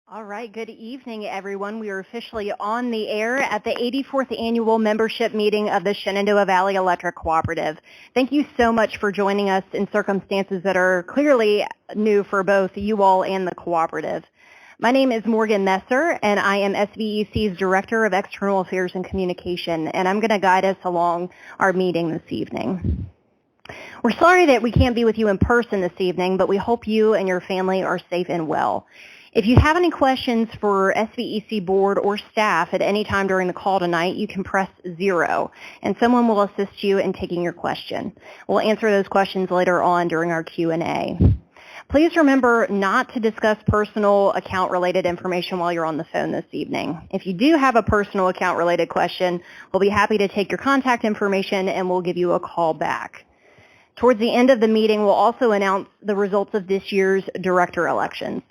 All right, good evening, everyone. We are officially on the air at the 84th Annual Membership Meeting of the Shenandoah Valley Electric Cooperative. Thank you so much for joining us in circumstances that are clearly new for both you all and the cooperative. My name is Morgan Messer, and I am SVEC's Director of External Affairs and Communication, and I'm going to guide us along our meeting this evening. We're sorry that we can't be with you in person this evening, but we hope you and your family are safe and well. If you have any questions for SVEC board or staff at any time during the call tonight, you can press 0, and someone will assist you in taking your question. We'll answer those questions later on during our Q&A. Please remember not to discuss personal account-related information while you're on the phone this evening. If you do have a personal account-related question, we'll be happy to take your contact information and we'll give you a call back. Towards the end of the meeting, we'll also announce the results of this year's director elections.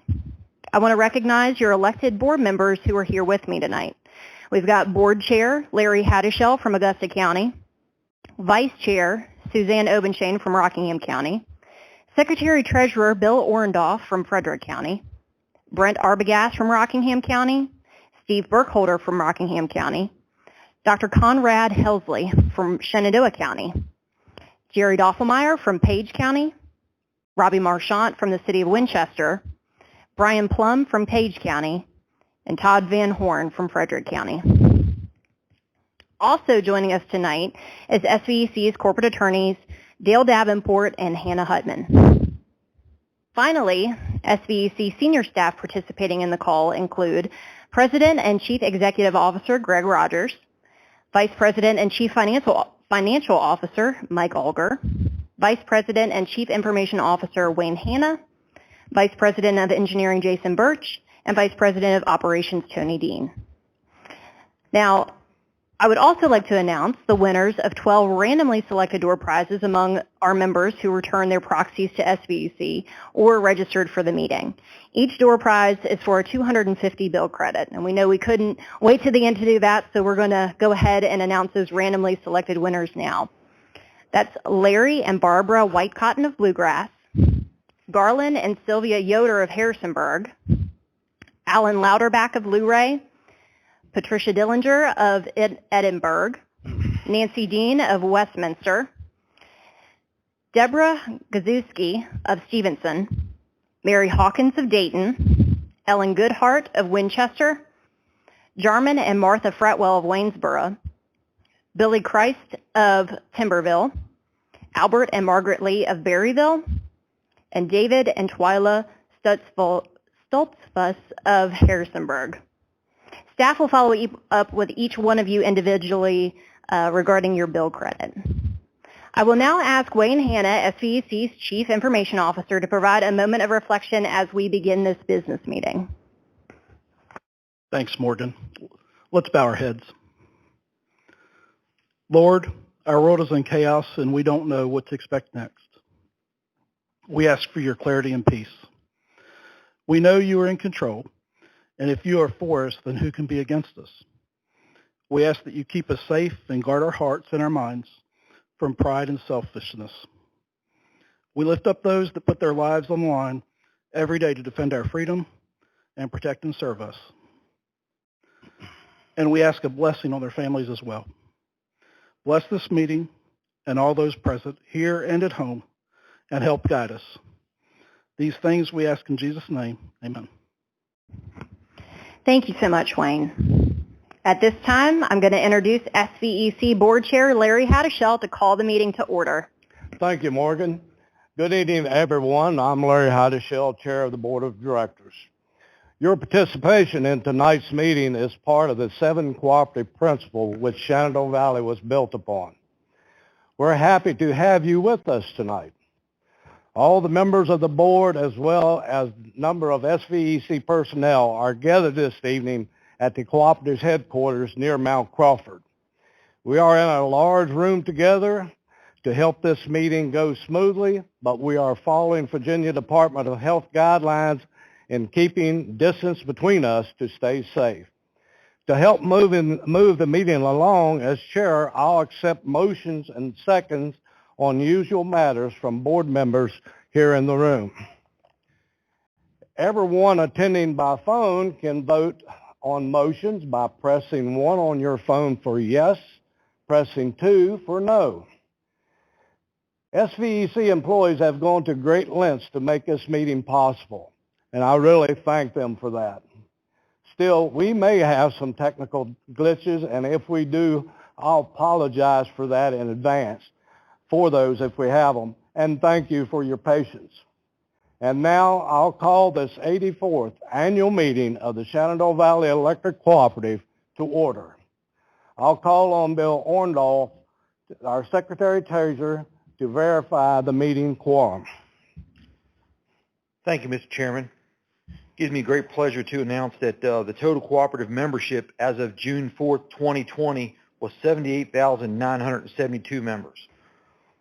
I want to recognize your elected board members who are here with me tonight. We've got Board Chair Larry Haddishell from Augusta County, Vice Chair Suzanne Obenchain from Rockingham County, Secretary Treasurer Bill Orendorff from Frederick County, Brent Arbogast from Rockingham County, Steve Burkholder from Rockingham County, Dr. Conrad Helsley from Shenandoah County, Jerry Doffelmeyer from Page County, Robbie Marchant from the City of Winchester, Brian Plum from Page County, and Todd Van Horn from Frederick County. Also joining us tonight is SVEC's corporate attorneys Dale Davenport and Hannah Hutman. Finally, SVEC senior staff participating in the call include President and Chief Executive Officer Greg Rogers, Vice President and Chief Financial Officer Mike Alger, Vice President and Chief Information Officer Wayne Hanna, Vice President of Engineering Jason Birch, and Vice President of Operations Tony Dean. Now, I would also like to announce the winners of 12 randomly selected door prizes among our members who returned their proxies to SVEC or registered for the meeting. Each door prize is for a $250 bill credit, and we know we couldn't wait to the end to do that, so we're going to go ahead and announce those randomly selected winners now. That's Larry and Barbara Whitecotton of Bluegrass, Garland and Sylvia Yoder of Harrisonburg, Alan Louderback of Luray, Patricia Dillinger of Edinburgh, Nancy Dean of Westminster, Deborah Gazuski of Stevenson, Mary Hawkins of Dayton, Ellen Goodhart of Winchester, Jarman and Martha Fretwell of Waynesboro, Billy Christ of Timberville, Albert and Margaret Lee of Berryville, and David and Twyla Stoltzfus of Harrisonburg. Staff will follow up with each one of you individually regarding your bill credit. I will now ask Wayne Hanna, SVEC's Chief Information Officer, to provide a moment of reflection as we begin this business meeting. Thanks, Morgan. Let's bow our heads. Lord, our world is in chaos and we don't know what to expect next. We ask for your clarity and peace. We know you are in control, and if you are for us, then who can be against us? We ask that you keep us safe and guard our hearts and our minds from pride and selfishness. We lift up those that put their lives on the line every day to defend our freedom and protect and serve us. And we ask a blessing on their families as well. Bless this meeting and all those present here and at home, and help guide us. These things we ask in Jesus' name. Amen. Thank you so much, Wayne. At this time, I'm going to introduce SVEC Board Chair Larry Haddishell to call the meeting to order. Thank you, Morgan. Good evening, everyone. I'm Larry Haddishell, Chair of the Board of Directors. Your participation in tonight's meeting is part of the 7 cooperative principles which Shenandoah Valley was built upon. We're happy to have you with us tonight. All the members of the board, as well as a number of SVEC personnel, are gathered this evening at the cooperative's headquarters near Mount Crawford. We are in a large room together to help this meeting go smoothly, but we are following Virginia Department of Health guidelines in keeping distance between us to stay safe. To help move the meeting along, as chair, I'll accept motions and seconds on usual matters from board members here in the room. Everyone attending by phone can vote on motions by pressing 1 on your phone for yes, pressing 2 for no. SVEC employees have gone to great lengths to make this meeting possible, and I really thank them for that. Still, we may have some technical glitches, and if we do, I'll apologize for that in advance for those if we have them, and thank you for your patience. And now I'll call this 84th annual meeting of the Shenandoah Valley Electric Cooperative to order. I'll call on Bill Orndorff, our Secretary-Treasurer, to verify the meeting quorum. Thank you, Mr. Chairman. It gives me great pleasure to announce that the total cooperative membership as of June 4th, 2020 was 78,972 members.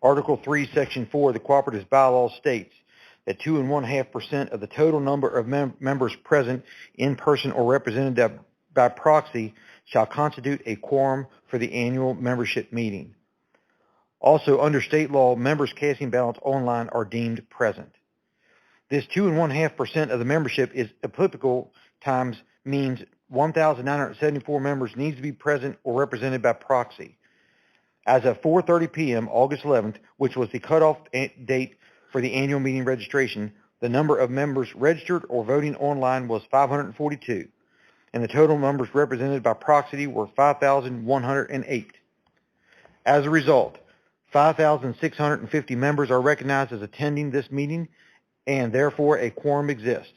Article 3, Section 4 of the Cooperative's Bylaws states that 2.5% of the total number of members present in person or represented by proxy shall constitute a quorum for the annual membership meeting. Also, under state law, members casting ballots online are deemed present. This 2.5% of the membership is applicable times means 1,974 members needs to be present or represented by proxy. As of 4:30 p.m. August 11th, which was the cutoff date for the annual meeting registration, the number of members registered or voting online was 542, and the total numbers represented by proxy were 5,108. As a result, 5,650 members are recognized as attending this meeting, and therefore a quorum exists.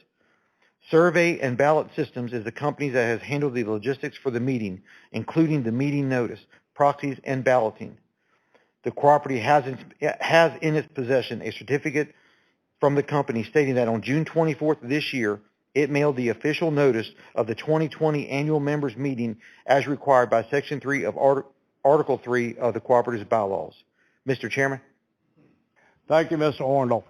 Survey and Ballot Systems is the company that has handled the logistics for the meeting, including the meeting notice, proxies, and balloting. The cooperative has in its possession a certificate from the company stating that on June 24th of this year, it mailed the official notice of the 2020 annual members meeting as required by Section 3 of Article 3 of the Cooperative's Bylaws. Mr. Chairman. Thank you, Mr. Orndorff.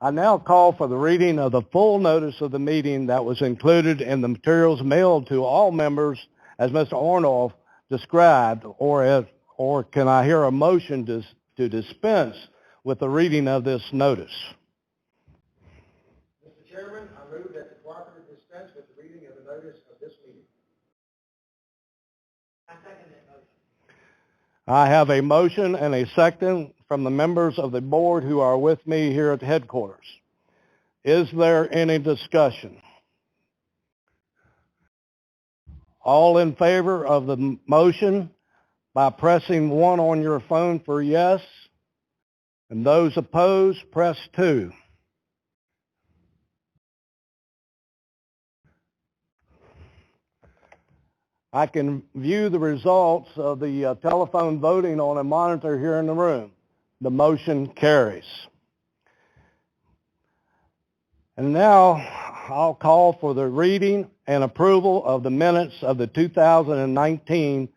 I now call for the reading of the full notice of the meeting that was included in the materials mailed to all members as Mr. Orndorff described, or can I hear a motion to dispense with the reading of this notice? Mr. Chairman, I move that the cooperative dispense with the reading of the notice of this meeting. I second that motion. I have a motion and a second from the members of the board who are with me here at headquarters. Is there any discussion? All in favor of the motion by pressing 1 on your phone for yes, and those opposed, press 2. I can view the results of the telephone voting on a monitor here in the room. The motion carries. And now I'll call for the reading and approval of the minutes of the 2019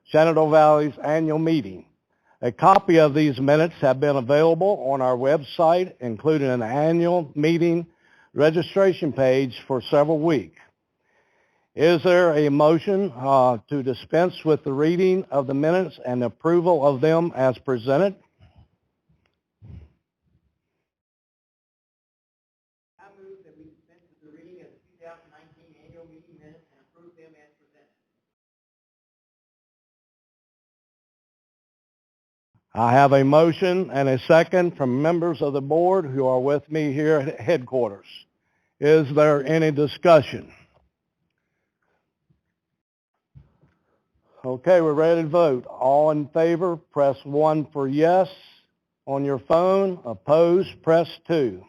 Shenandoah Valley's annual meeting. A copy of these minutes have been available on our website, including an annual meeting registration page for several weeks. Is there a motion to dispense with the reading of the minutes and approval of them as presented? I move that we dispense with the reading of the 2019 annual meeting minutes and approve them as presented. I have a motion and a second from members of the board who are with me here at headquarters. Is there any discussion? Okay, we're ready to vote. All in favor, press 1 for yes on your phone. Opposed, press 2.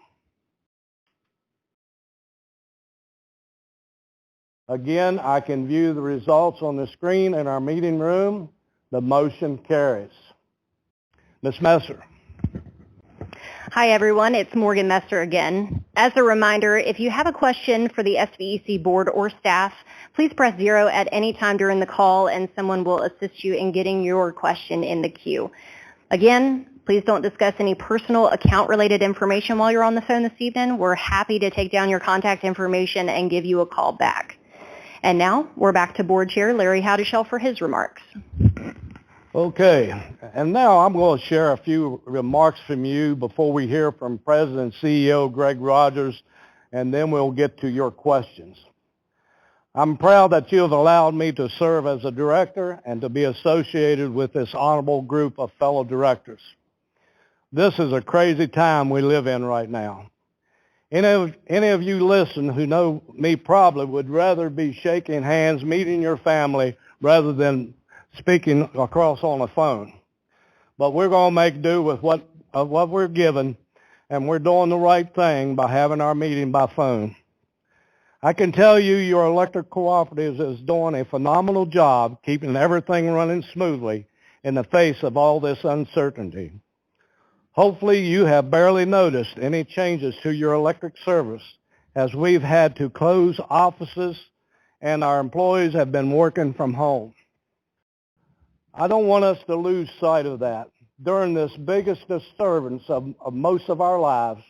Again, I can view the results on the screen in our meeting room. The motion carries. Ms. Messer. Hi, everyone. It's Morgan Messer again. As a reminder, if you have a question for the SVEC board or staff, please press 0 at any time during the call, and someone will assist you in getting your question in the queue. Again, please don't discuss any personal account-related information while you're on the phone this evening. We're happy to take down your contact information and give you a call back. And now, we're back to Board Chair Larry Howdishell for his remarks. Okay, and now I'm going to share a few remarks from you before we hear from President and CEO Greg Rogers and then we'll get to your questions. I'm proud that you have allowed me to serve as a director and to be associated with this honorable group of fellow directors. This is a crazy time we live in right now. Any of you listen who know me probably would rather be shaking hands, meeting your family, rather than speaking across on the phone. But we're going to make do with what we're given, and we're doing the right thing by having our meeting by phone. I can tell you your electric cooperatives is doing a phenomenal job keeping everything running smoothly in the face of all this uncertainty. Hopefully you have barely noticed any changes to your electric service, as we've had to close offices and our employees have been working from home. I don't want us to lose sight of that. During this biggest disturbance of most of our lives,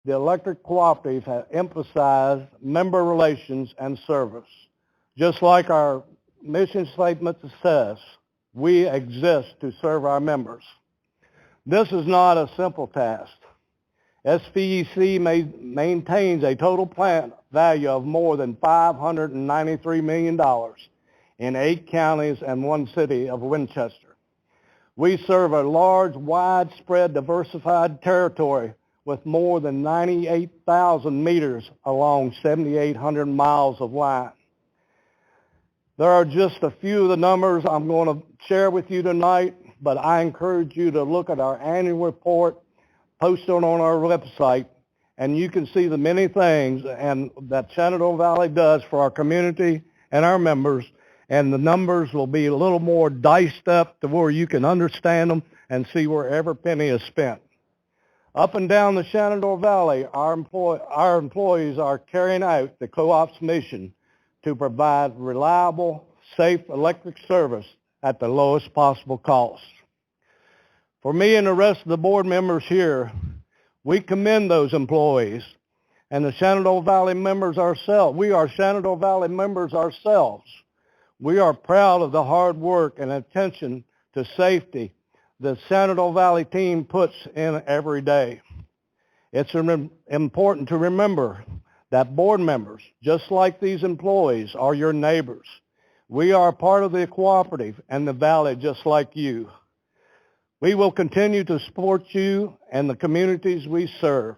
the electric cooperatives have emphasized member relations and service. Just like our mission statement says, we exist to serve our members. This is not a simple task. SVEC maintains a total plant value of more than $593 million in 8 counties and 1 city of Winchester. We serve a large, widespread, diversified territory with more than 98,000 meters along 7,800 miles of line. There are just a few of the numbers I'm going to share with you tonight, but I encourage you to look at our annual report posted on our website, and you can see the many things that Shenandoah Valley does for our community and our members, and the numbers will be a little more diced up to where you can understand them and see where every penny is spent. Up and down the Shenandoah Valley, our employees are carrying out the co-op's mission to provide reliable, safe electric service at the lowest possible cost. For me and the rest of the board members here, we commend those employees and the Shenandoah Valley members ourselves. We are Shenandoah Valley members ourselves. We are proud of the hard work and attention to safety the Shenandoah Valley team puts in every day. It's important to remember that board members, just like these employees, are your neighbors. We are part of the cooperative and the valley just like you. We will continue to support you and the communities we serve.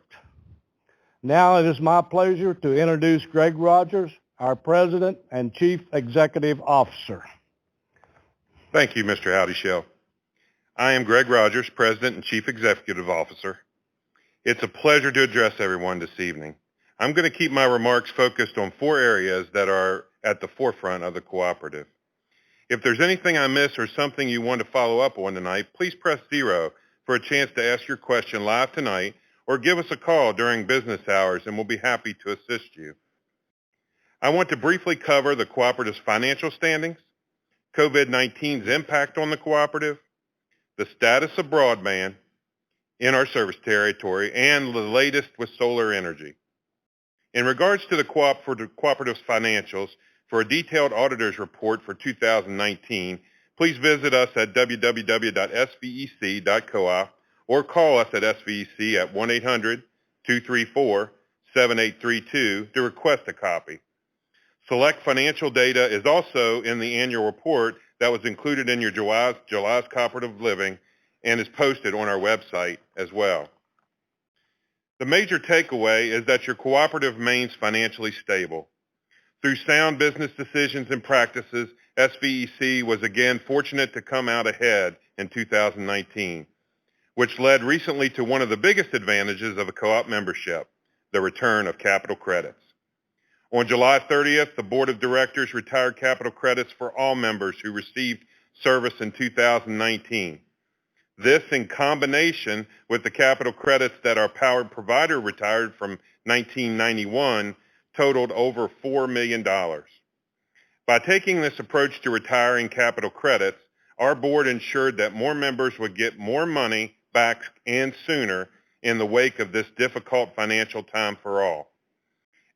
Now it is my pleasure to introduce Greg Rogers, our President and Chief Executive Officer. Thank you, Mr. Howdy Shell. I am Greg Rogers, President and Chief Executive Officer. It's a pleasure to address everyone this evening. I'm going to keep my remarks focused on 4 areas that are at the forefront of the cooperative. If there's anything I miss or something you want to follow up on tonight, please press 0 for a chance to ask your question live tonight, or give us a call during business hours and we'll be happy to assist you. I want to briefly cover the cooperative's financial standings, COVID-19's impact on the cooperative, the status of broadband in our service territory, and the latest with solar energy. In regards to the cooperative's financials, for a detailed auditor's report for 2019, please visit us at www.svec.coop or call us at SVEC at 1-800-234-7832 to request a copy. Select financial data is also in the annual report that was included in your July's Cooperative Living and is posted on our website as well. The major takeaway is that your cooperative remains financially stable. Through sound business decisions and practices, SVEC was again fortunate to come out ahead in 2019, which led recently to one of the biggest advantages of a co-op membership, the return of capital credits. On July 30th, the Board of Directors retired capital credits for all members who received service in 2019. This, in combination with the capital credits that our power provider retired from 1991, totaled over $4 million. By taking this approach to retiring capital credits, our board ensured that more members would get more money back and sooner in the wake of this difficult financial time for all.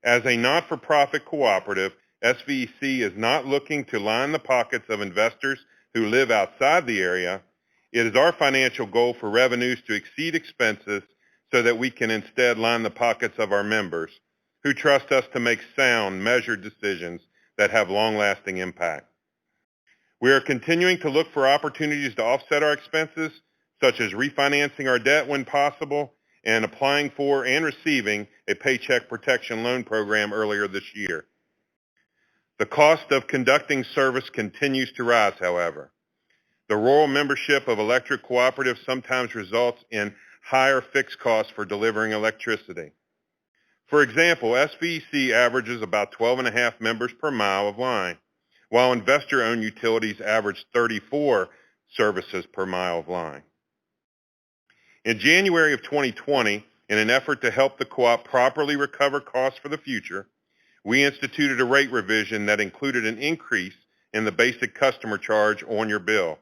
As a not-for-profit cooperative, SVEC is not looking to line the pockets of investors who live outside the area. It is our financial goal for revenues to exceed expenses so that we can instead line the pockets of our members, who trust us to make sound, measured decisions that have long-lasting impact. We are continuing to look for opportunities to offset our expenses, such as refinancing our debt when possible and applying for and receiving a Paycheck Protection Loan Program earlier this year. The cost of conducting service continues to rise, however. The rural membership of electric cooperatives sometimes results in higher fixed costs for delivering electricity. For example, SVEC averages about 12.5 members per mile of line, while investor-owned utilities average 34 services per mile of line. In January of 2020, in an effort to help the co-op properly recover costs for the future, we instituted a rate revision that included an increase in the basic customer charge on your bill.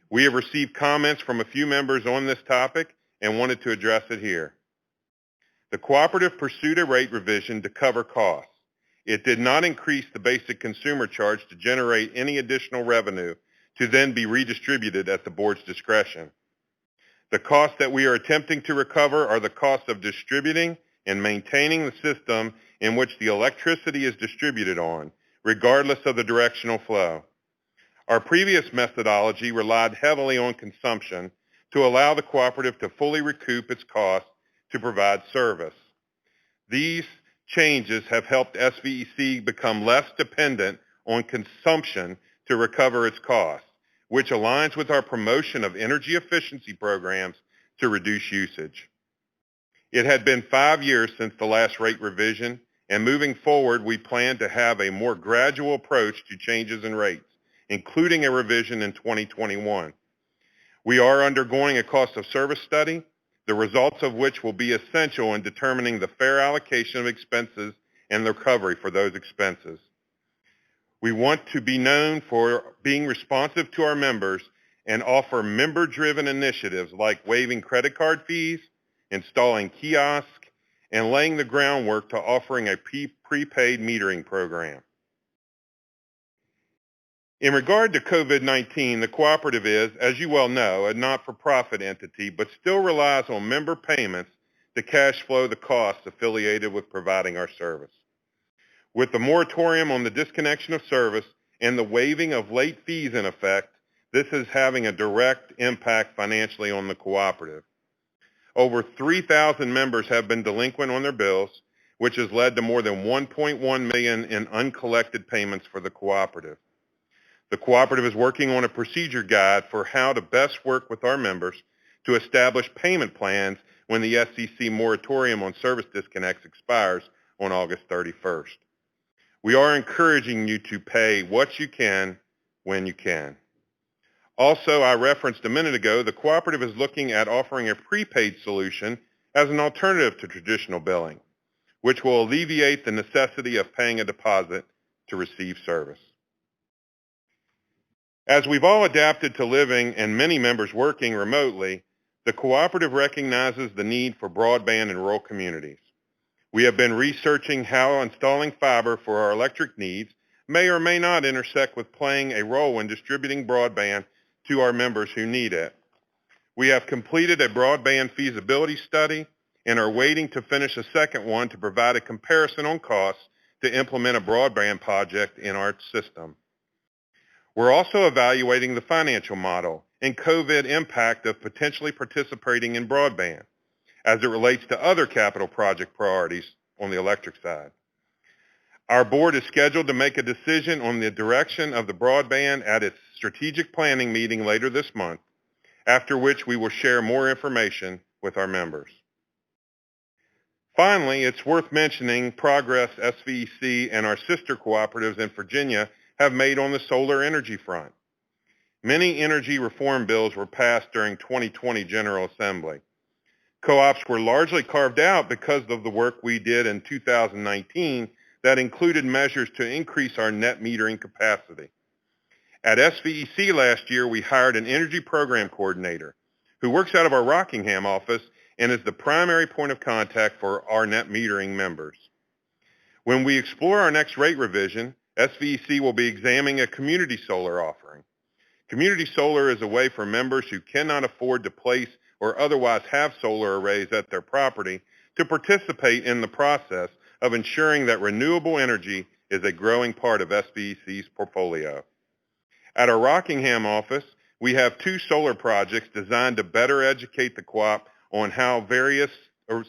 We have received comments from a few members on this topic and wanted to address it here. The cooperative pursued a rate revision to cover costs. It did not increase the basic consumer charge to generate any additional revenue to then be redistributed at the board's discretion. The costs that we are attempting to recover are the costs of distributing and maintaining the system in which the electricity is distributed on, regardless of the directional flow. Our previous methodology relied heavily on consumption to allow the cooperative to fully recoup its costs to provide service. These changes have helped SVEC become less dependent on consumption to recover its costs, which aligns with our promotion of energy efficiency programs to reduce usage. It had been 5 years since the last rate revision, and moving forward, we plan to have a more gradual approach to changes in rates, including a revision in 2021. We are undergoing a cost of service study, the results of which will be essential in determining the fair allocation of expenses and the recovery for those expenses. We want to be known for being responsive to our members and offer member-driven initiatives like waiving credit card fees, installing kiosks, and laying the groundwork to offering a prepaid metering program. In regard to COVID-19, the cooperative is, as you well know, a not-for-profit entity, but still relies on member payments to cash flow the costs affiliated with providing our service. With the moratorium on the disconnection of service and the waiving of late fees in effect, this is having a direct impact financially on the cooperative. Over 3,000 members have been delinquent on their bills, which has led to more than $1.1 million in uncollected payments for the cooperative. The cooperative is working on a procedure guide for how to best work with our members to establish payment plans when the SEC moratorium on service disconnects expires on August 31st. We are encouraging you to pay what you can when you can. Also, I referenced a minute ago, the cooperative is looking at offering a prepaid solution as an alternative to traditional billing, which will alleviate the necessity of paying a deposit to receive service. As we've all adapted to living and many members working remotely, the cooperative recognizes the need for broadband in rural communities. We have been researching how installing fiber for our electric needs may or may not intersect with playing a role in distributing broadband to our members who need it. We have completed a broadband feasibility study and are waiting to finish a second one to provide a comparison on costs to implement a broadband project in our system. We're also evaluating the financial model and COVID impact of potentially participating in broadband as it relates to other capital project priorities on the electric side. Our board is scheduled to make a decision on the direction of the broadband at its strategic planning meeting later this month, after which we will share more information with our members. Finally, it's worth mentioning progress SVEC and our sister cooperatives in Virginia have made on the solar energy front. Many energy reform bills were passed during 2020 General Assembly. Co-ops were largely carved out because of the work we did in 2019 that included measures to increase our net metering capacity. At SVEC last year, we hired an energy program coordinator who works out of our Rockingham office and is the primary point of contact for our net metering members. When we explore our next rate revision, SVEC will be examining a community solar offering. Community solar is a way for members who cannot afford to place or otherwise have solar arrays at their property to participate in the process of ensuring that renewable energy is a growing part of SVEC's portfolio. At our Rockingham office, we have 2 solar projects designed to better educate the co-op on how various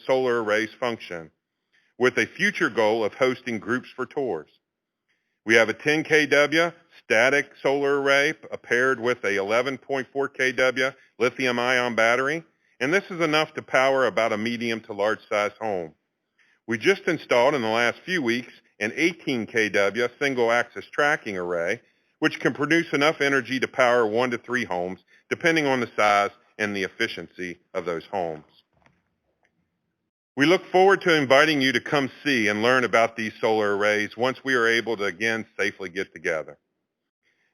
solar arrays function, with a future goal of hosting groups for tours. We have a 10 kW static solar array paired with a 11.4 kW lithium-ion battery, and this is enough to power about a medium to large-size home. We just installed in the last few weeks an 18 kW single-axis tracking array, which can produce enough energy to power 1 to 3 homes, depending on the size and the efficiency of those homes. We look forward to inviting you to come see and learn about these solar arrays once we are able to again safely get together.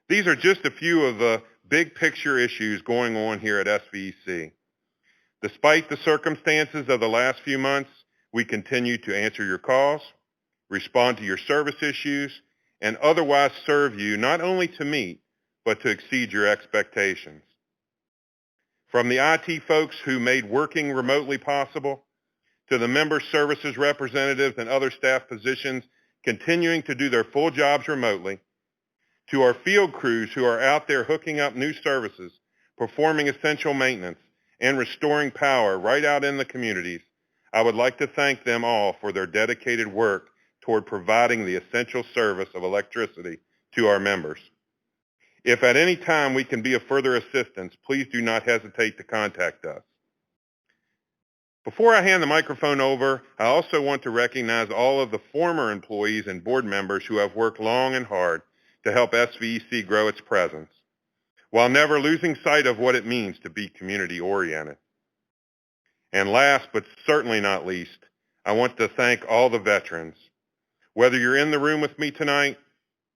These are just a few of the big picture issues going on here at SVEC. Despite the circumstances of the last few months, we continue to answer your calls, respond to your service issues, and otherwise serve you not only to meet, but to exceed your expectations. From the IT folks who made working remotely possible, to the member services representatives and other staff positions continuing to do their full jobs remotely, to our field crews who are out there hooking up new services, performing essential maintenance, and restoring power right out in the communities, I would like to thank them all for their dedicated work toward providing the essential service of electricity to our members. If at any time we can be of further assistance, please do not hesitate to contact us. Before I hand the microphone over, I also want to recognize all of the former employees and board members who have worked long and hard to help SVEC grow its presence, while never losing sight of what it means to be community-oriented. And last, but certainly not least, I want to thank all the veterans. Whether you're in the room with me tonight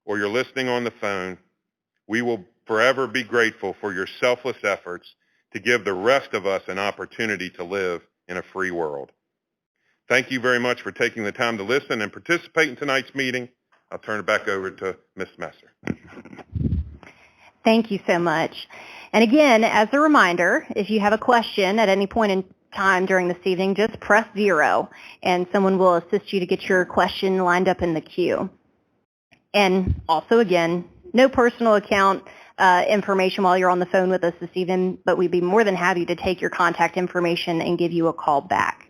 or you're listening on the phone, we will forever be grateful for your selfless efforts to give the rest of us an opportunity to live in a free world. Thank you very much for taking the time to listen and participate in tonight's meeting. I'll turn it back over to Ms. Messer. Thank you so much. And again, as a reminder, if you have a question at any point in time during this evening, just press 0 and someone will assist you to get your question lined up in the queue. And also, again, no personal account information while you're on the phone with us this evening, but we'd be more than happy to take your contact information and give you a call back.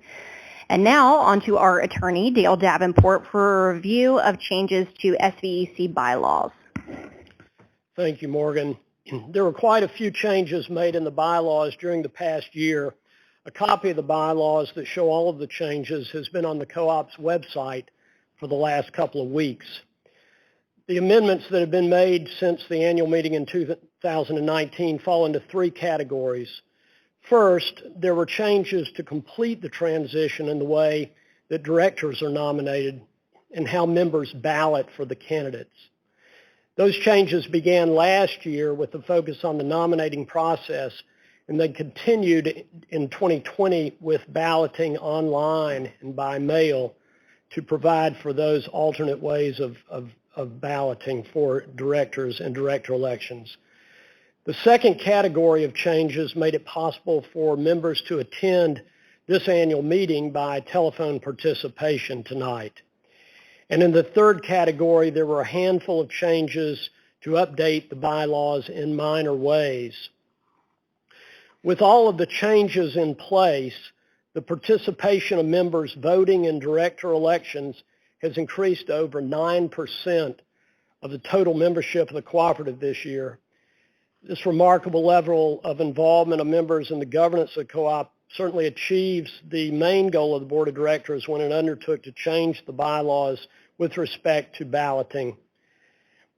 And now on to our attorney, Dale Davenport, for a review of changes to SVEC bylaws. Thank you, Morgan. There were quite a few changes made in the bylaws during the past year. A copy of the bylaws that show all of the changes has been on the co-op's website for the last couple of weeks. The amendments that have been made since the annual meeting in 2019 fall into 3 categories. First, there were changes to complete the transition in the way that directors are nominated and how members ballot for the candidates. Those changes began last year with the focus on the nominating process, and they continued in 2020 with balloting online and by mail to provide for those alternate ways of balloting for directors and director elections. The second category of changes made it possible for members to attend this annual meeting by telephone participation tonight. And in the third category, there were a handful of changes to update the bylaws in minor ways. With all of the changes in place, the participation of members voting in director elections has increased to over 9% of the total membership of the cooperative this year. This remarkable level of involvement of members in the governance of the co-op certainly achieves the main goal of the board of directors when it undertook to change the bylaws with respect to balloting.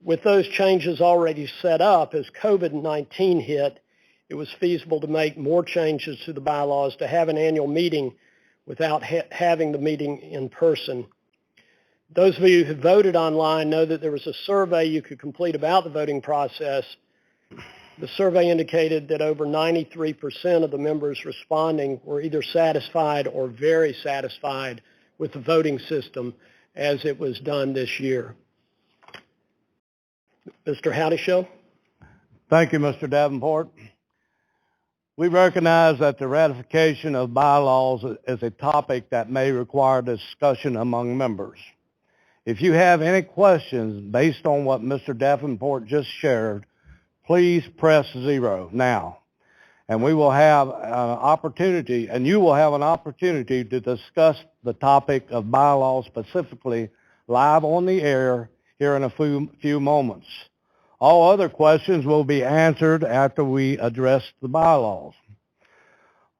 With those changes already set up, as COVID-19 hit, it was feasible to make more changes to the bylaws to have an annual meeting without having the meeting in person. Those of you who voted online know that there was a survey you could complete about the voting process. The survey indicated that over 93% of the members responding were either satisfied or very satisfied with the voting system as it was done this year. Mr. Howdyshow? Thank you, Mr. Davenport. We recognize that the ratification of bylaws is a topic that may require discussion among members. If you have any questions based on what Mr. Davenport just shared, please press 0 now. And we will have an opportunity, and you will have an opportunity to discuss the topic of bylaws specifically live on the air here in a few moments. All other questions will be answered after we address the bylaws.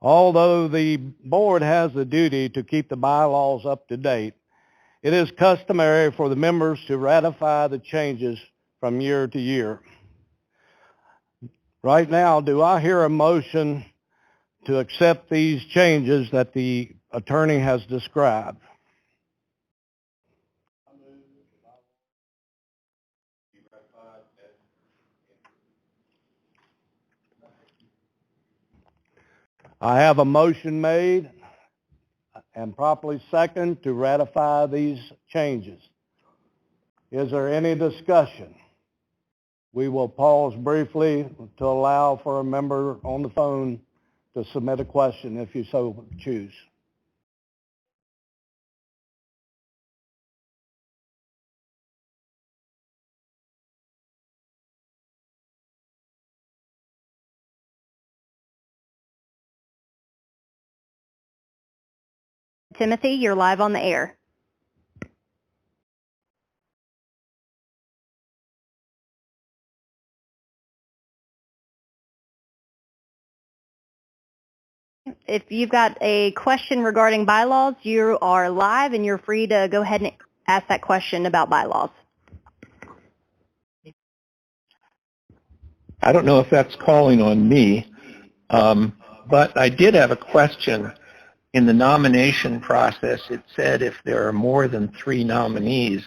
Although the board has the duty to keep the bylaws up to date, it is customary for the members to ratify the changes from year to year. Right now, do I hear a motion to accept these changes that the attorney has described? I have a motion made and properly second to ratify these changes. Is there any discussion? We will pause briefly to allow for a member on the phone to submit a question if you so choose. Timothy, you're live on the air. If you've got a question regarding bylaws, you are live and you're free to go ahead and ask that question about bylaws. I don't know if that's calling on me, but I did have a question. In the nomination process, it said if there are more than 3 nominees,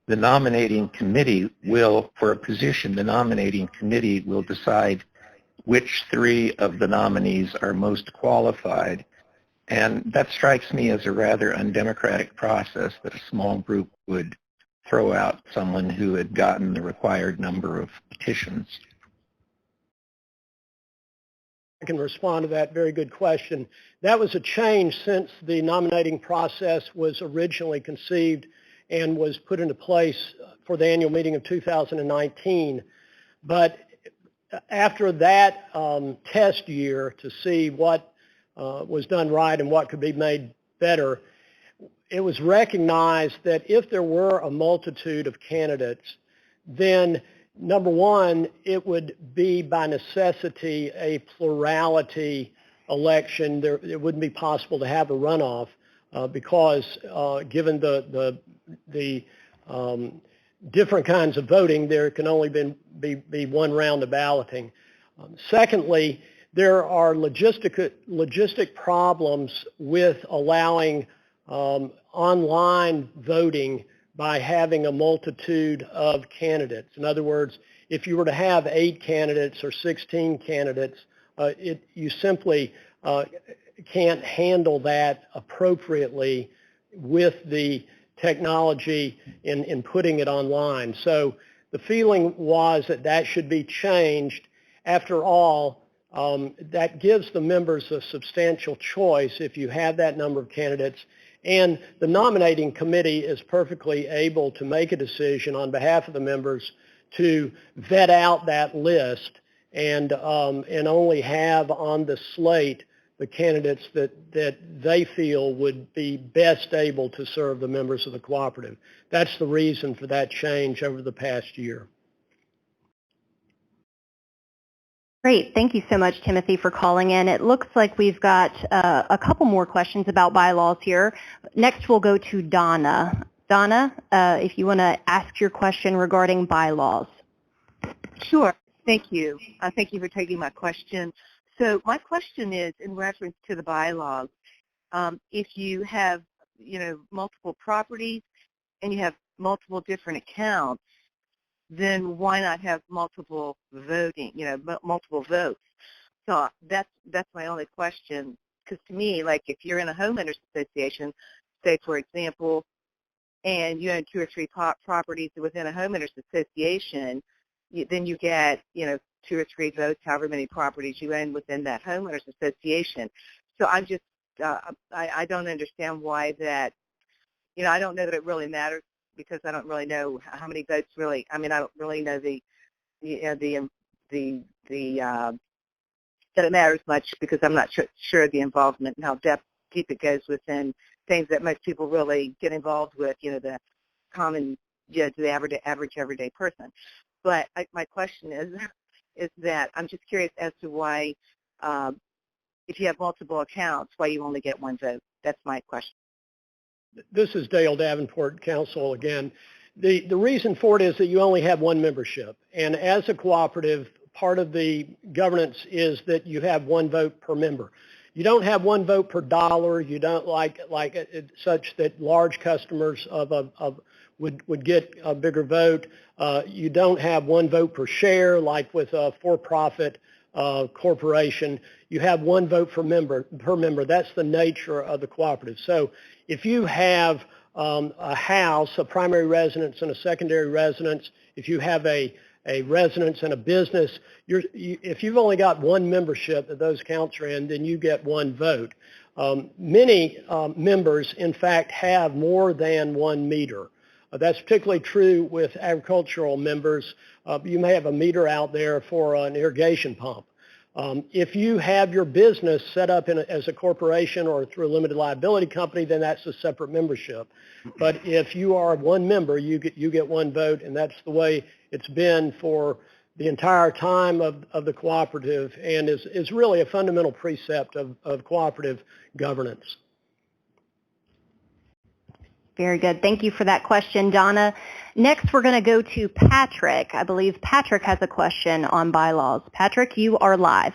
the nominating committee will, for a position, the nominating committee will decide which 3 of the nominees are most qualified. And that strikes me as a rather undemocratic process that a small group would throw out someone who had gotten the required number of petitions. I can respond to that. Very good question. That was a change since the nominating process was originally conceived and was put into place for the annual meeting of 2019. But after that test year to see what was done right and what could be made better, it was recognized that if there were a multitude of candidates, then number one, it would be by necessity a plurality election. It wouldn't be possible to have a runoff because given the different kinds of voting, there can only be one round of balloting. Secondly, there are logistic problems with allowing online voting by having a multitude of candidates. In other words, if you were to have 8 candidates or 16 candidates, you simply can't handle that appropriately with the technology in putting it online. So the feeling was that that should be changed. After all, that gives the members a substantial choice if you have that number of candidates. And the nominating committee is perfectly able to make a decision on behalf of the members to vet out that list and only have on the slate the candidates that they feel would be best able to serve the members of the cooperative. That's the reason for that change over the past year. Great. Thank you so much, Timothy, for calling in. It looks like we've got a couple more questions about bylaws here. Next, we'll go to Donna. Donna, if you want to ask your question regarding bylaws. Sure. Thank you. Thank you for taking my question. So my question is in reference to the bylaws. If you have, multiple properties and you have multiple different accounts, then why not have multiple voting, multiple votes? So that's my only question. Because to me, like if you're in a homeowners association, say for example, and you own 2 or 3 properties within a homeowners association, then you get, 2 or 3 votes, however many properties you own within that homeowners association. So I'm just, I don't understand why that, I don't know that it really matters because I don't really know how many votes really, I don't really know that it matters much because I'm not sure of the involvement and how deep it goes within things that most people really get involved with, the common, to the average everyday person. But my question is that I'm just curious as to why, if you have multiple accounts, why you only get 1 vote. That's my question. This is Dale Davenport, counsel again. The reason for it is that you only have 1 membership. And as a cooperative, part of the governance is that you have 1 vote per member. You don't have 1 vote per dollar. You don't like it such that large customers would get a bigger vote. You don't have 1 vote per share like with a for-profit corporation. You have 1 vote per member. That's the nature of the cooperative. So if you have a house, a primary residence and a secondary residence, if you have a residence and a business, if you've only got 1 membership that those accounts are in, then you get 1 vote. Many members, in fact, have more than 1 meter. That's particularly true with agricultural members. You may have a meter out there for an irrigation pump. If you have your business set up as a corporation or through a limited liability company, then that's a separate membership. But if you are 1 member, you get 1 vote, and that's the way it's been for the entire time of the cooperative, and is really a fundamental precept of cooperative governance. Very good. Thank you for that question, Donna. Next, we're going to go to Patrick. I believe Patrick has a question on bylaws. Patrick, you are live.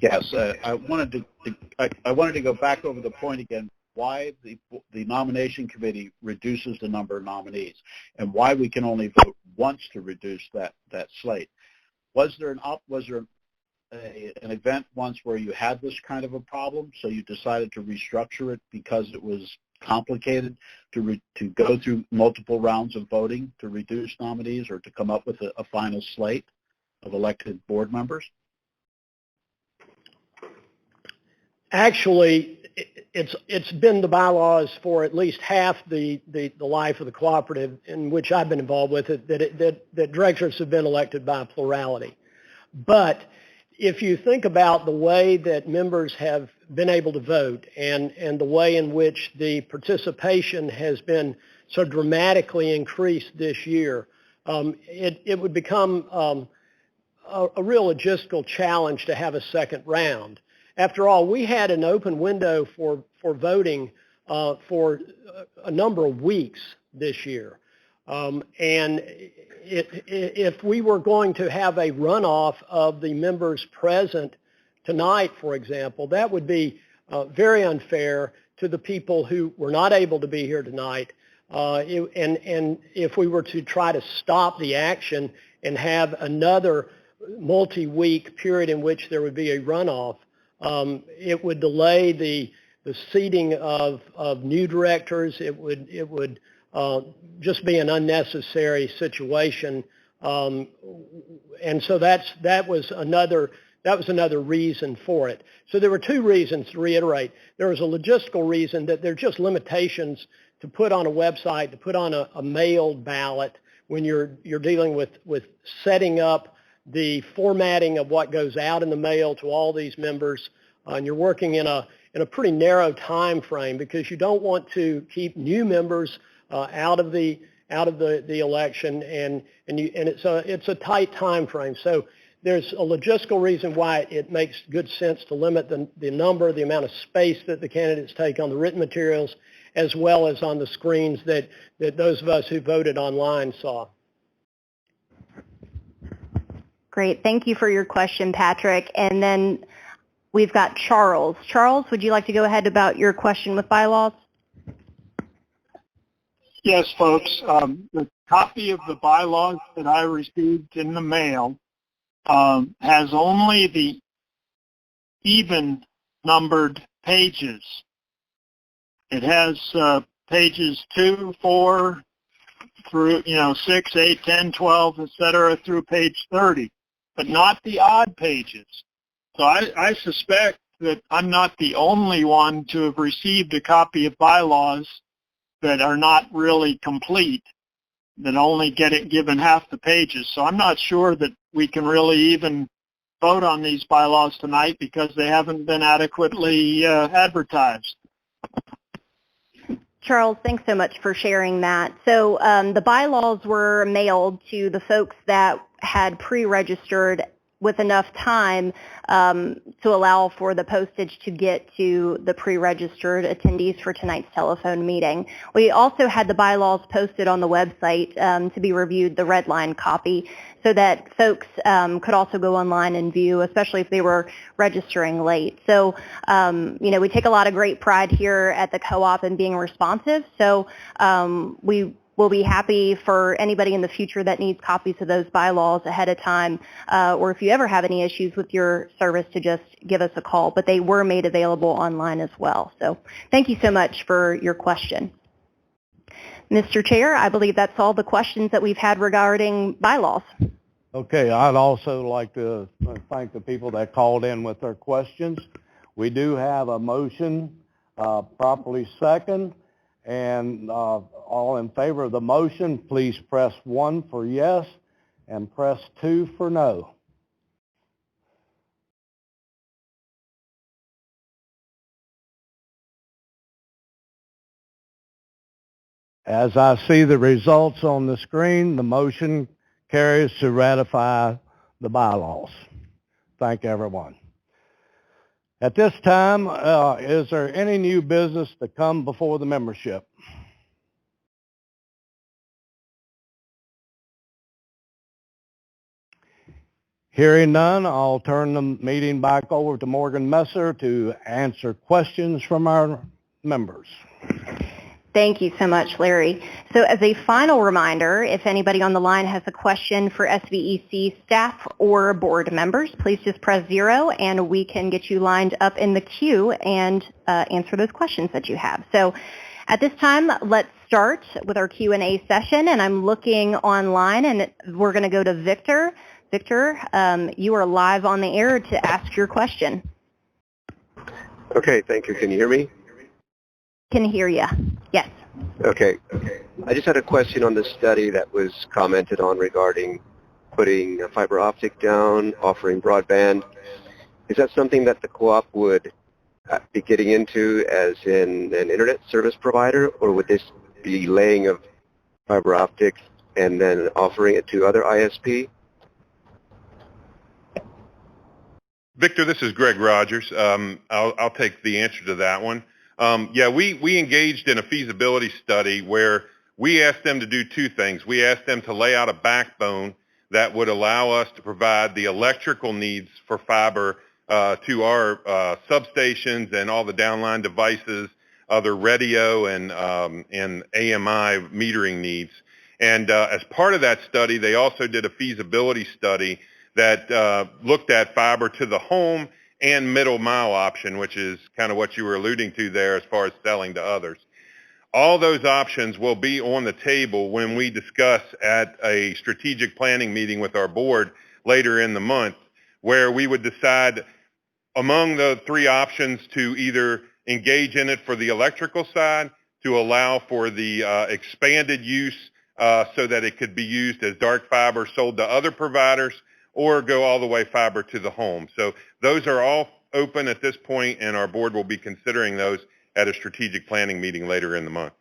Yes, I wanted to go back over the point again, why the nomination committee reduces the number of nominees and why we can only vote once to reduce that slate. Was there an event once where you had this kind of a problem, so you decided to restructure it because it was complicated to go through multiple rounds of voting to reduce nominees or to come up with a final slate of elected board members? Actually, it's been the bylaws for at least half the life of the cooperative in which I've been involved with it that directors have been elected by plurality. But if you think about the way that members have been able to vote and the way in which the participation has been so dramatically increased this year, it would become a real logistical challenge to have a second round. After all, we had an open window for voting for a number of weeks this year. And if we were going to have a runoff of the members present tonight, for example, that would be very unfair to the people who were not able to be here tonight. And if we were to try to stop the action and have another multi-week period in which there would be a runoff, it would delay the seating of new directors. It would just be an unnecessary situation, and so that was another reason for it. So there were 2 reasons, to reiterate. There was a logistical reason that there are just limitations to put on a website, to put on a mailed ballot when you're dealing with setting up the formatting of what goes out in the mail to all these members, and you're working in a pretty narrow time frame because you don't want to keep new members out of the election, and it's a tight time frame. So there's a logistical reason why it makes good sense to limit the number, the amount of space that the candidates take on the written materials, as well as on the screens that those of us who voted online saw. Great. Thank you for your question, Patrick. And then we've got Charles. Charles, would you like to go ahead about your question with bylaws? Yes, folks. The copy of the bylaws that I received in the mail has only the even numbered pages. It has pages 2, 4, through, 6, 8, 10, 12, et cetera, through page 30, but not the odd pages. So I suspect that I'm not the only one to have received a copy of bylaws that are not really complete, that only get it given half the pages. So I'm not sure that we can really even vote on these bylaws tonight because they haven't been adequately advertised. Charles, thanks so much for sharing that. So the bylaws were mailed to the folks that had pre-registered with enough time to allow for the postage to get to the pre-registered attendees for tonight's telephone meeting. We also had the bylaws posted on the website to be reviewed, the red line copy, so that folks could also go online and view, especially if they were registering late. So, we take a lot of great pride here at the co-op in being responsive. So we'll be happy for anybody in the future that needs copies of those bylaws ahead of time, or if you ever have any issues with your service, to just give us a call. But they were made available online as well. So thank you so much for your question. Mr. Chair, I believe that's all the questions that we've had regarding bylaws. Okay, I'd also like to thank the people that called in with their questions. We do have a motion properly second. And all in favor of the motion, please press 1 for yes and press 2 for no. As I see the results on the screen, the motion carries to ratify the bylaws. Thank everyone. At this time, is there any new business to come before the membership? Hearing none, I'll turn the meeting back over to Morgan Messer to answer questions from our members. Thank you so much, Larry. So as a final reminder, if anybody on the line has a question for SVEC staff or board members, please just press 0 and we can get you lined up in the queue and answer those questions that you have. So at this time, let's start with our Q&A session, and I'm looking online and we're going to go to Victor. Victor, you are live on the air to ask your question. Okay, thank you. Can you hear me? Can hear you. Yes. Okay. I just had a question on the study that was commented on regarding putting a fiber optic down, offering broadband. Is that something that the co-op would be getting into as in an internet service provider, or would this be laying of fiber optics and then offering it to other ISP? Victor, this is Greg Rogers. I'll take the answer to that one. Yeah, we engaged in a feasibility study where we asked them to do two things. We asked them to lay out a backbone that would allow us to provide the electrical needs for fiber to our substations and all the downline devices, other radio and AMI metering needs. And as part of that study, they also did a feasibility study that looked at fiber to the home and middle mile option, which is kind of what you were alluding to there as far as selling to others. All those options will be on the table when we discuss at a strategic planning meeting with our board later in the month, where we would decide among the three options to either engage in it for the electrical side, to allow for the expanded use so that it could be used as dark fiber sold to other providers, or go all the way fiber to the home. So those are all open at this point, and our board will be considering those at a strategic planning meeting later in the month.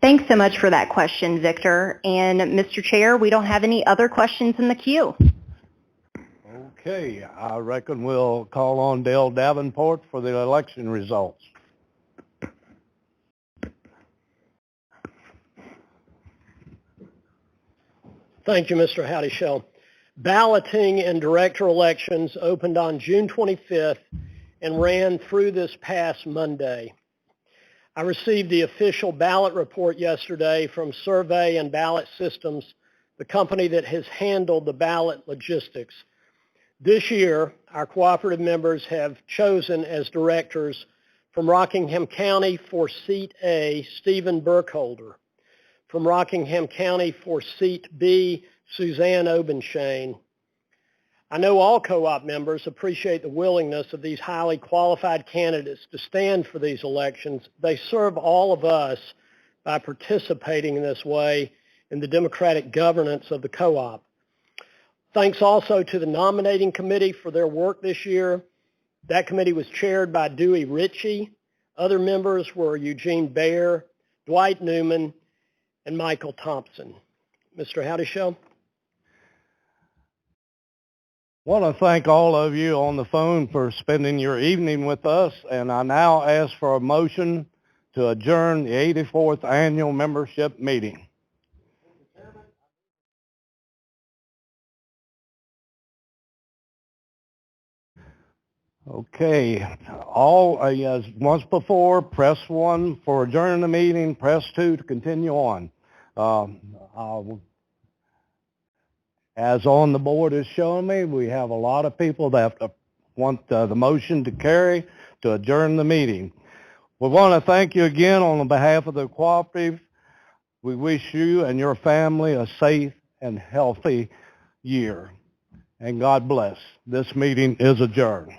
Thanks so much for that question, Victor. And Mr. Chair, we don't have any other questions in the queue. Okay, I reckon we'll call on Dale Davenport for the election results. Thank you, Mr. Howdy-Shell. Balloting in director elections opened on June 25th and ran through this past Monday. I received the official ballot report yesterday from Survey and Ballot Systems, the company that has handled the ballot logistics. This year, our cooperative members have chosen as directors From Rockingham County for Seat A, Stephen Burkholder. From Rockingham County for Seat B, Suzanne Obenshane. I know all co-op members appreciate the willingness of these highly qualified candidates to stand for these elections. They serve all of us by participating in this way in the democratic governance of the co-op. Thanks also to the nominating committee for their work this year. That committee was chaired by Dewey Ritchie. Other members were Eugene Baer, Dwight Newman, and Michael Thompson. Mr. Howdyshell. I want to thank all of you on the phone for spending your evening with us, and I now ask for a motion to adjourn the 84th annual membership meeting. Okay, all as once before, press 1 for adjourning the meeting, press 2 to continue on. As on the board is showing me, we have a lot of people that want the motion to carry to adjourn the meeting. We want to thank you again on behalf of the cooperative. We wish you and your family a safe and healthy year. And God bless. This meeting is adjourned.